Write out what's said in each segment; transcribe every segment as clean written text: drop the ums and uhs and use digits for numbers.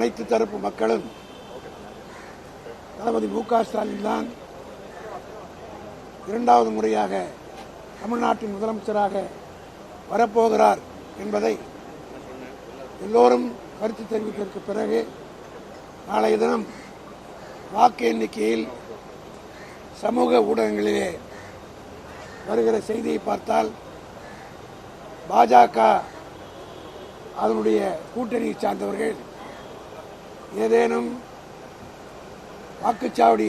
அனைத்து தரப்பு மக்களும் தளபதி மு.க. ஸ்டாலின் தான் இரண்டாவது முறையாக தமிழ்நாட்டின் முதலமைச்சராக வரப்போகிறார் என்பதை எல்லோரும் கருத்து தெரிவித்ததற்கு பிறகு நாளைய தினம் வாக்கு எண்ணிக்கையில் சமூக ஊடகங்களிலே வருகிற செய்தியை பார்த்தால் பாஜக அதனுடைய கூட்டணியை சார்ந்தவர்கள் ஏதேனும் வாக்குச்சாவடி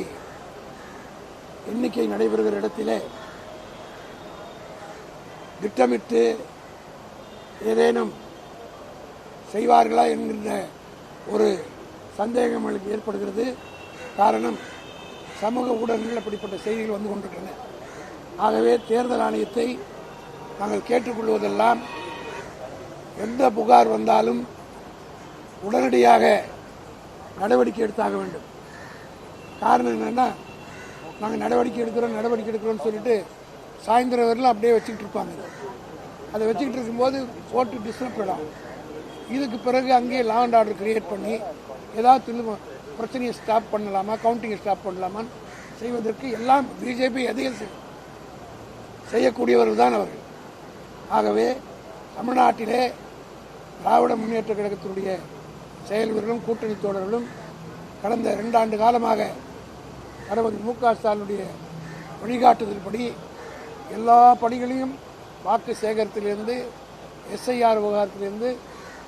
எண்ணிக்கை நடைபெறுகிற இடத்திலே திட்டமிட்டு ஏதேனும் செய்வார்களா என்கின்ற ஒரு சந்தேகம் எனக்கு ஏற்படுகிறது. காரணம், சமூக ஊடகங்கள் அப்படிப்பட்ட செய்திகள் வந்து கொண்டிருக்கின்றன. ஆகவே தேர்தல் ஆணையத்தை நாங்கள் கேட்டுக்கொள்வதெல்லாம் எந்த புகார் வந்தாலும் உடனடியாக நடவடிக்கை எடுத்தாக வேண்டும். காரணம் என்னன்னா, நாங்கள் நடவடிக்கை எடுக்கிறோம்னு சொல்லிட்டு சாயந்தரம் வரலாம் அப்படியே வச்சுக்கிட்டு இருப்பாங்க. அதை வச்சுக்கிட்டு இருக்கும்போது ஓட்டு டிஸ்டர்ப் ஆகும். இதுக்கு பிறகு அங்கேயே லா அண்ட் ஆர்டர் கிரியேட் பண்ணி ஏதாவது பிரச்சனையை ஸ்டாப் பண்ணலாமா, கவுண்டிங்கை ஸ்டாப் பண்ணலாமான்னு செய்வதற்கு எல்லாம் பிஜேபி எதையும் செய்யக்கூடியவர்கள் தான் அவர்கள். ஆகவே தமிழ்நாட்டிலே திராவிட முன்னேற்ற கழகத்தினுடைய செயல் வீரர்களும் கூட்டணி தோழர்களும் கடந்த 2 ஆண்டு காலமாக தளபதி மு.க. ஸ்டாலினுடைய வழிகாட்டுதல்படி எல்லா பணிகளையும் வாக்கு சேகரத்திலிருந்து எஸ்ஐஆர் விவகாரத்திலிருந்து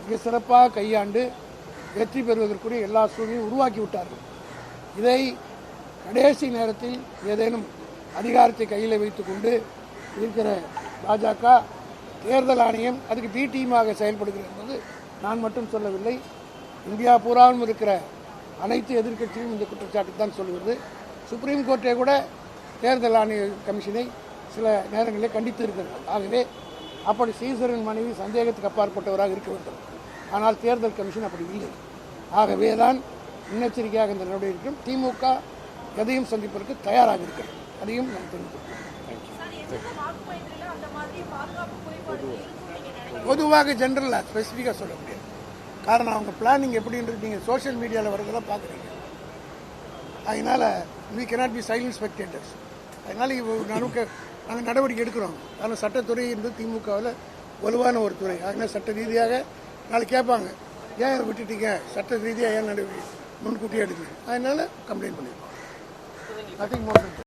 மிக சிறப்பாக கையாண்டு வெற்றி பெறுவதற்குரிய எல்லா சூழ்நிலையும் உருவாக்கி விட்டார்கள். இதை கடைசி நேரத்தில் ஏதேனும் அதிகாரத்தை கையில் வைத்துக் கொண்டு இருக்கிற பாஜக தேர்தல் ஆணையம் அதுக்கு பி டீமாக செயல்படுகிறது என்பது நான் மட்டும் சொல்லவில்லை, இந்தியா பூராவும் இருக்கிற அனைத்து எதிர்க்கட்சியும் இந்த குற்றச்சாட்டு தான் சொல்கிறது. சுப்ரீம் கோர்ட்டே கூட தேர்தல் ஆணைய கமிஷனை சில நேரங்களில் கண்டித்து இருக்கிறது. ஆகவே அப்படி சீசரின் மனைவி சந்தேகத்துக்கு அப்பாற்பட்டவராக இருக்க வேண்டும். ஆனால் தேர்தல் கமிஷன் அப்படி இல்லை. ஆகவே தான் முன்னெச்சரிக்கையாக இந்த நடவடிக்கை திமுக எதையும் சந்திப்பதற்கு தயாராக இருக்கிறது. அதையும் நான் தெரிவிக்கிறேன். பொதுவாக ஜென்ரலாக ஸ்பெசிஃபிக்காக சொல்ல முடியாது. காரணம், அவங்க பிளானிங் எப்படின்றது நீங்கள் சோஷியல் மீடியாவில் வரதெல்லாம் பார்க்குறீங்க. அதனால் we cannot be silent spectators. அதனால் நாங்கள் நடவடிக்கை எடுக்கிறோம். ஆனால் சட்டத்துறை என்பது திமுகவில் வலுவான ஒரு துறை. அதனால் சட்ட ரீதியாக நாளைக்கு கேட்பாங்க, ஏன் விட்டுட்டீங்க, சட்ட ரீதியாக ஏன் நடவடிக்கை முன்கூட்டியே எடுக்கணும். அதனால் கம்ப்ளைண்ட் பண்ணியிருக்கோம்.